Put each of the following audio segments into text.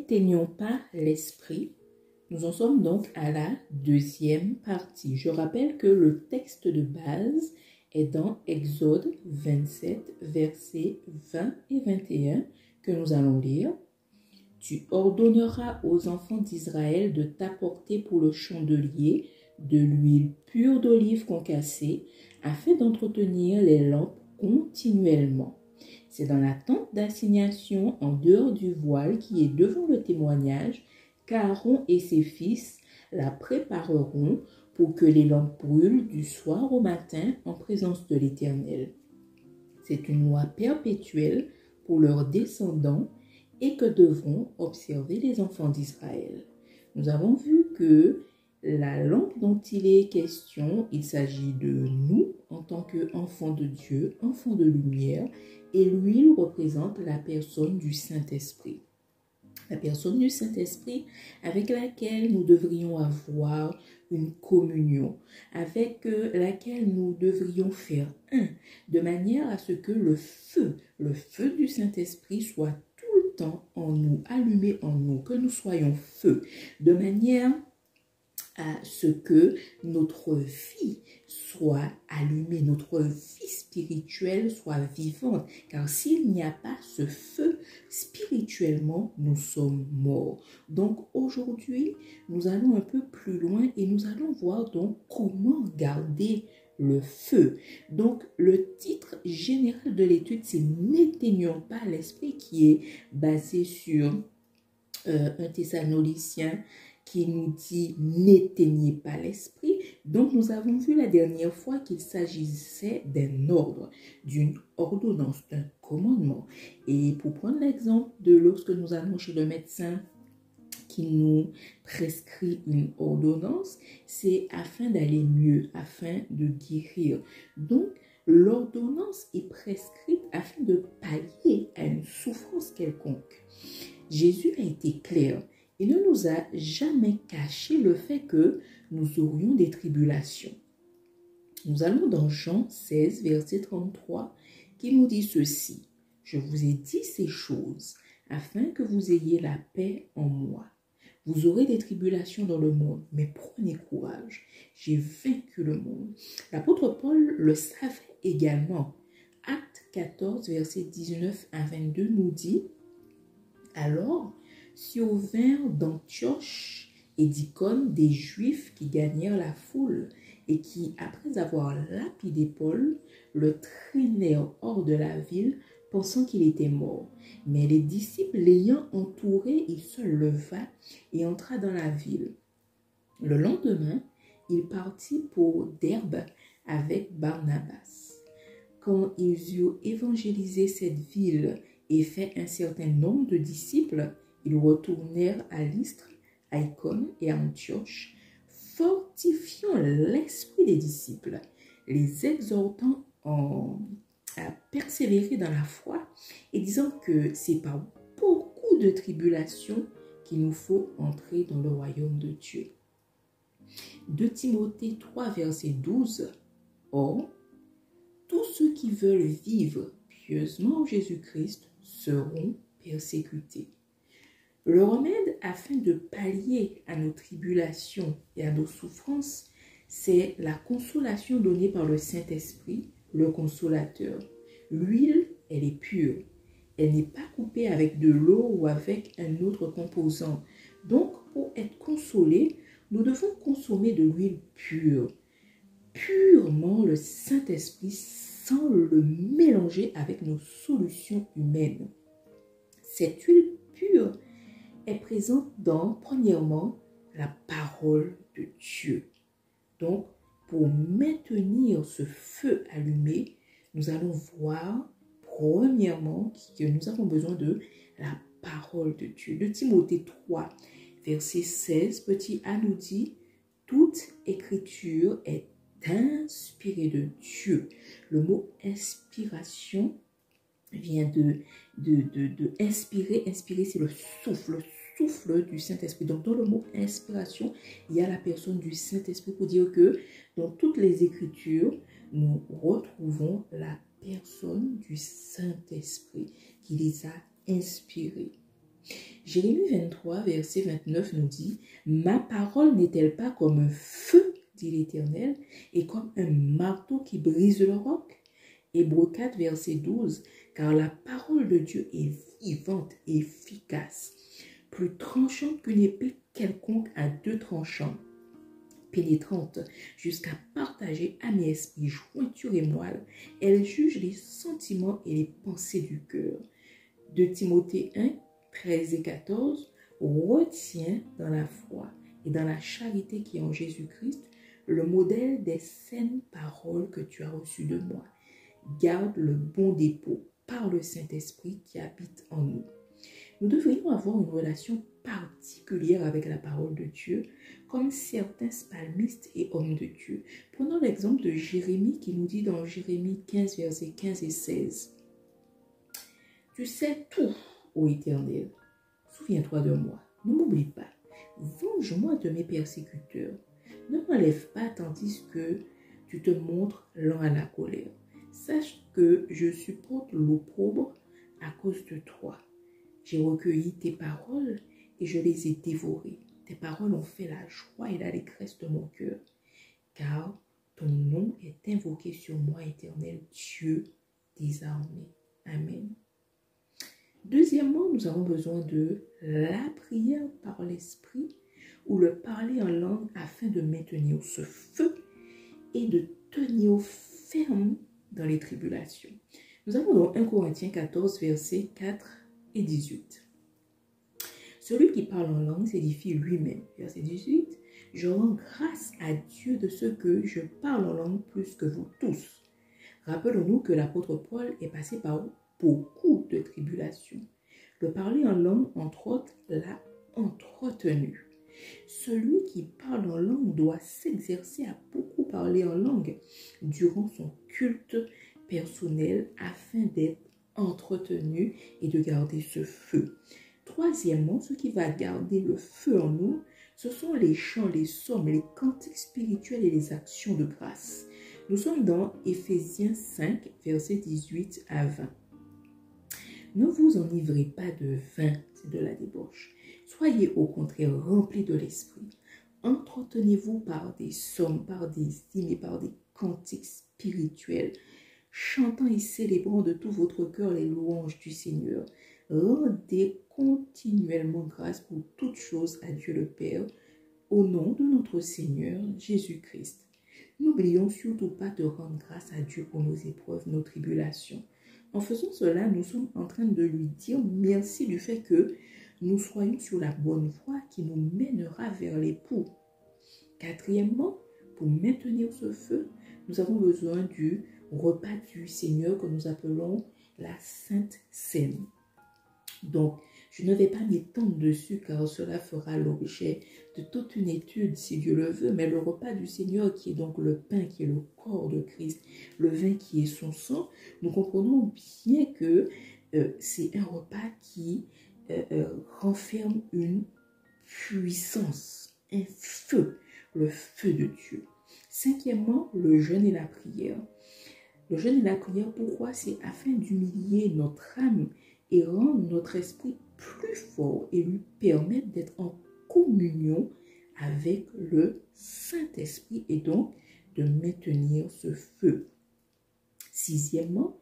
N'éteignons pas l'esprit. Nous en sommes donc à la deuxième partie. Je rappelle que le texte de base est dans Exode 27, versets 20 et 21 que nous allons lire. Tu ordonneras aux enfants d'Israël de t'apporter pour le chandelier de l'huile pure d'olive concassée afin d'entretenir les lampes continuellement. C'est dans la tente d'assignation en dehors du voile qui est devant le témoignage qu'Aaron et ses fils la prépareront pour que les lampes brûlent du soir au matin en présence de l'Éternel. C'est une loi perpétuelle pour leurs descendants et que devront observer les enfants d'Israël. Nous avons vu que la lampe dont il est question, il s'agit de nous en tant qu'enfants de Dieu, enfants de lumière, et l'huile représente la personne du Saint-Esprit. La personne du Saint-Esprit avec laquelle nous devrions avoir une communion, avec laquelle nous devrions faire un, de manière à ce que le feu du Saint-Esprit soit tout le temps en nous, allumé en nous, que nous soyons feu, de manière à ce que notre vie soit allumée, notre vie spirituelle soit vivante. Car s'il n'y a pas ce feu, spirituellement, nous sommes morts. Donc aujourd'hui, nous allons un peu plus loin et nous allons voir donc comment garder le feu. Donc le titre général de l'étude, c'est N'éteignons pas l'esprit, qui est basé sur 1 Thessaloniciens qui nous dit n'éteignez pas l'esprit. Donc nous avons vu la dernière fois qu'il s'agissait d'un ordre, d'une ordonnance, d'un commandement. Et pour prendre l'exemple de lorsque nous allons chez le médecin qui nous prescrit une ordonnance, c'est afin d'aller mieux, afin de guérir. Donc l'ordonnance est prescrite afin de pallier à une souffrance quelconque. Jésus a été clair. Il ne nous a jamais caché le fait que nous aurions des tribulations. Nous allons dans Jean 16, verset 33, qui nous dit ceci. « Je vous ai dit ces choses afin que vous ayez la paix en moi. Vous aurez des tribulations dans le monde, mais prenez courage. J'ai vaincu le monde. » L'apôtre Paul le savait également. Acte 14, verset 19 à 22 nous dit « Alors, survinrent d'Antioche et d'Icône des Juifs qui gagnèrent la foule et qui, après avoir lapidé Paul, le traînèrent hors de la ville, pensant qu'il était mort. Mais les disciples l'ayant entouré, il se leva et entra dans la ville. Le lendemain, il partit pour Derbe avec Barnabas. Quand ils eurent évangélisé cette ville et fait un certain nombre de disciples, ils retournèrent à Lystre, à Icône et à Antioche, fortifiant l'esprit des disciples, les exhortant à persévérer dans la foi et disant que c'est par beaucoup de tribulations qu'il nous faut entrer dans le royaume de Dieu. 2 Timothée 3, verset 12. Or, tous ceux qui veulent vivre pieusement en Jésus-Christ seront persécutés. Le remède afin de pallier à nos tribulations et à nos souffrances, c'est la consolation donnée par le Saint-Esprit, le consolateur. L'huile, elle est pure. Elle n'est pas coupée avec de l'eau ou avec un autre composant. Donc, pour être consolé, nous devons consommer de l'huile pure. Purement le Saint-Esprit sans le mélanger avec nos solutions humaines. Cette huile pure est présente dans, premièrement, la parole de Dieu. Donc, pour maintenir ce feu allumé, nous allons voir, premièrement, que nous avons besoin de la parole de Dieu. De Timothée 3, verset 16, petit a nous dit, « Toute écriture est inspirée de Dieu ». Le mot « inspiration » vient de inspirer. Inspirer, c'est le souffle du Saint-Esprit. Donc, dans le mot inspiration, il y a la personne du Saint-Esprit pour dire que dans toutes les Écritures, nous retrouvons la personne du Saint-Esprit qui les a inspirées. Jérémie 23, verset 29 nous dit, « Ma parole n'est-elle pas comme un feu, dit l'Éternel, et comme un marteau qui brise le roc ?» Hébreux 4, verset 12, « Car la parole de Dieu est vivante et efficace, plus tranchante qu'une épée quelconque à deux tranchants, pénétrante jusqu'à partager âme et esprit, jointure et moelle. Elle juge les sentiments et les pensées du cœur. » 2 Timothée 1, 13 et 14, « Retiens dans la foi et dans la charité qui est en Jésus-Christ le modèle des saines paroles que tu as reçues de moi. Garde le bon dépôt par le Saint-Esprit qui habite en nous. » Nous devrions avoir une relation particulière avec la parole de Dieu, comme certains psalmistes et hommes de Dieu. Prenons l'exemple de Jérémie qui nous dit dans Jérémie 15, versets 15 et 16. « Tu sais tout, ô Éternel, souviens-toi de moi, ne m'oublie pas, venge-moi de mes persécuteurs, ne m'enlève pas tandis que tu te montres lent à la colère. Sache que je supporte l'opprobre à cause de toi. J'ai recueilli tes paroles et je les ai dévorées. Tes paroles ont fait la joie et l'allégresse de mon cœur, car ton nom est invoqué sur moi, Éternel Dieu des armées. » Amen. Deuxièmement, nous avons besoin de la prière par l'esprit ou le parler en langue afin de maintenir ce feu et de tenir ferme dans les tribulations. Nous avons donc 1 Corinthiens 14, versets 4 et 18. Celui qui parle en langue s'édifie lui-même. Verset 18. Je rends grâce à Dieu de ce que je parle en langue plus que vous tous. Rappelons-nous que l'apôtre Paul est passé par beaucoup de tribulations. Le parler en langue, entre autres, l'a entretenu. Celui qui parle en langue doit s'exercer à beaucoup parler en langue durant son culte personnel afin d'être entretenu et de garder ce feu. Troisièmement, ce qui va garder le feu en nous, ce sont les chants, les psaumes, les cantiques spirituels et les actions de grâce. Nous sommes dans Éphésiens 5, versets 18 à 20. Ne vous enivrez pas de vin, c'est de la débauche. Soyez au contraire remplis de l'esprit. Entretenez-vous par des psaumes, par des hymnes et par des cantiques spirituels, chantant et célébrant de tout votre cœur les louanges du Seigneur. Rendez continuellement grâce pour toutes choses à Dieu le Père, au nom de notre Seigneur Jésus-Christ. N'oublions surtout pas de rendre grâce à Dieu pour nos épreuves, nos tribulations. En faisant cela, nous sommes en train de lui dire merci du fait que nous soyons sur la bonne voie qui nous mènera vers l'époux. Quatrièmement, pour maintenir ce feu, nous avons besoin du repas du Seigneur que nous appelons la Sainte Seine. Donc, je ne vais pas m'étendre dessus car cela fera l'objet de toute une étude si Dieu le veut, mais le repas du Seigneur qui est donc le pain, qui est le corps de Christ, le vin qui est son sang, nous comprenons bien que c'est un repas qui renferme une puissance, un feu, le feu de Dieu. Cinquièmement, le jeûne et la prière. Le jeûne et la prière, pourquoi? C'est afin d'humilier notre âme et rendre notre esprit plus fort et lui permettre d'être en communion avec le Saint-Esprit et donc de maintenir ce feu. Sixièmement,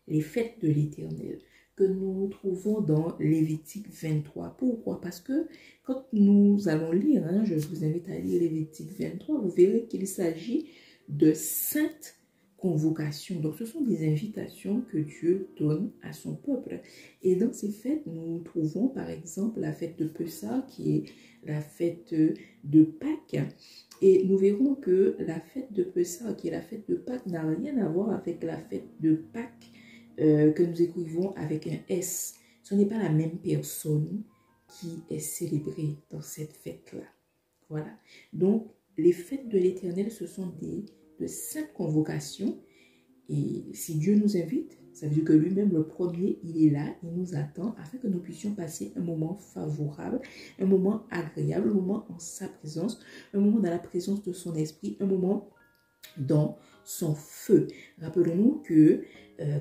les fêtes de l'Éternel que nous trouvons dans Lévitique 23. Pourquoi? Parce que quand nous allons lire, je vous invite à lire Lévitique 23, vous verrez qu'il s'agit de saintes convocations. Donc, ce sont des invitations que Dieu donne à son peuple. Et dans ces fêtes, nous trouvons par exemple la fête de Pessah, qui est la fête de Pâques. Et nous verrons que la fête de Pessah, qui est la fête de Pâques, n'a rien à voir avec la fête de Pâques que nous écrivons avec un S. Ce n'est pas la même personne qui est célébrée dans cette fête-là. Voilà. Donc, les fêtes de l'Éternel, ce sont de saintes convocations. Et si Dieu nous invite, ça veut dire que lui-même, le premier, il est là, il nous attend afin que nous puissions passer un moment favorable, un moment agréable, un moment en sa présence, un moment dans la présence de son esprit, un moment dans son feu. Rappelons-nous que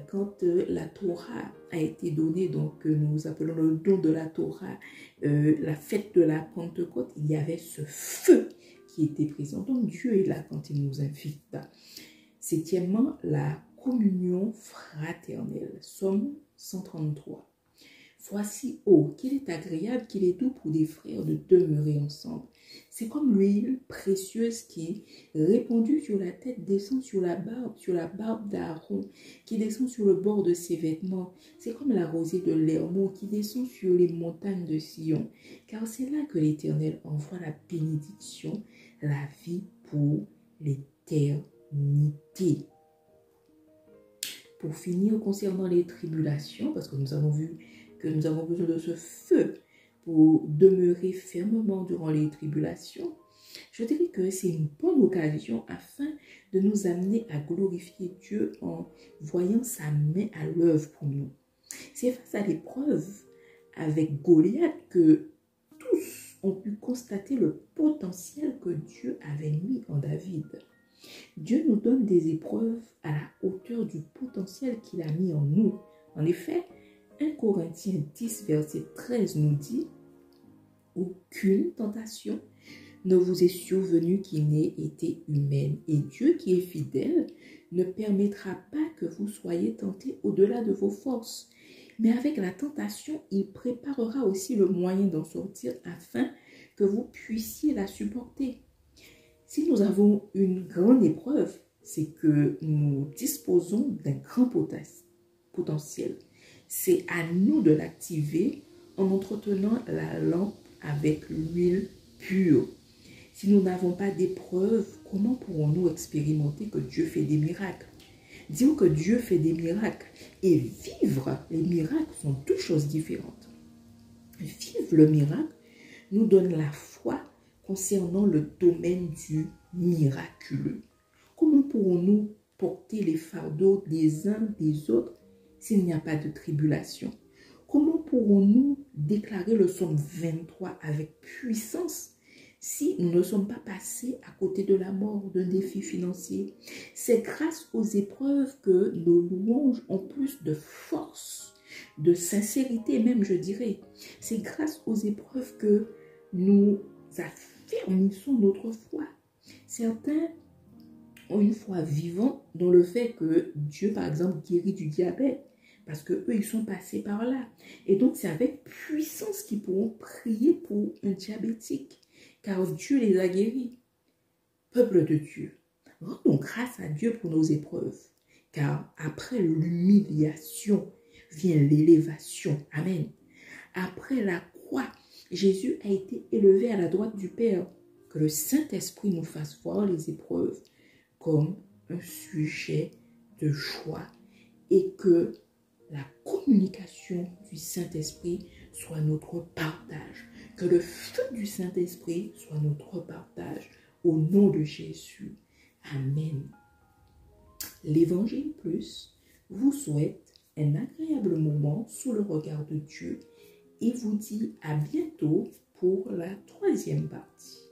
quand la Torah a été donnée, donc nous appelons le don de la Torah, la fête de la Pentecôte, il y avait ce feu qui était présent. Donc Dieu est là quand il nous invite. Septièmement, la communion fraternelle. Somme 133. Voici, oh, qu'il est agréable, qu'il est doux pour des frères de demeurer ensemble. C'est comme l'huile précieuse qui, répandue sur la tête, descend sur la barbe d'Aaron, qui descend sur le bord de ses vêtements. C'est comme la rosée de l'Hermon qui descend sur les montagnes de Sion. Car c'est là que l'Éternel envoie la bénédiction, la vie pour l'éternité. Pour finir, concernant les tribulations, parce que nous avons vu que nous avons besoin de ce feu pour demeurer fermement durant les tribulations, je dirais que c'est une bonne occasion afin de nous amener à glorifier Dieu en voyant sa main à l'œuvre pour nous. C'est face à l'épreuve avec Goliath que tous ont pu constater le potentiel que Dieu avait mis en David. Dieu nous donne des épreuves à la hauteur du potentiel qu'il a mis en nous. En effet, 1 Corinthiens 10, verset 13 nous dit « Aucune tentation ne vous est survenue qui n'ait été humaine, et Dieu qui est fidèle ne permettra pas que vous soyez tentés au-delà de vos forces. Mais avec la tentation, il préparera aussi le moyen d'en sortir afin que vous puissiez la supporter. » Si nous avons une grande épreuve, c'est que nous disposons d'un grand potentiel. C'est à nous de l'activer en entretenant la lampe avec l'huile pure. Si nous n'avons pas d'épreuve, comment pourrons-nous expérimenter que Dieu fait des miracles? Dire que Dieu fait des miracles et vivre les miracles sont deux choses différentes. Vivre le miracle nous donne la foi concernant le domaine du miraculeux. Comment pourrons-nous porter les fardeaux des uns des autres s'il n'y a pas de tribulation? Comment pourrons-nous déclarer le psaume 23 avec puissance si nous ne sommes pas passés à côté de la mort, d'un défi financier? C'est grâce aux épreuves que nos louanges ont plus de force, de sincérité même, je dirais. C'est grâce aux épreuves que nous affermissons notre foi. Certains ont une foi vivante dans le fait que Dieu, par exemple, guérit du diabète, parce qu'eux, ils sont passés par là. Et donc, c'est avec puissance qu'ils pourront prier pour un diabétique, car Dieu les a guéris. Peuple de Dieu, rendons grâce à Dieu pour nos épreuves, car après l'humiliation vient l'élévation. Amen. Après la croix, Jésus a été élevé à la droite du Père. Que le Saint-Esprit nous fasse voir les épreuves comme un sujet de joie et que la communication du Saint-Esprit soit notre partage. Que le feu du Saint-Esprit soit notre partage. Au nom de Jésus. Amen. L'Évangile Plus vous souhaite un agréable moment sous le regard de Dieu et vous dit à bientôt pour la troisième partie.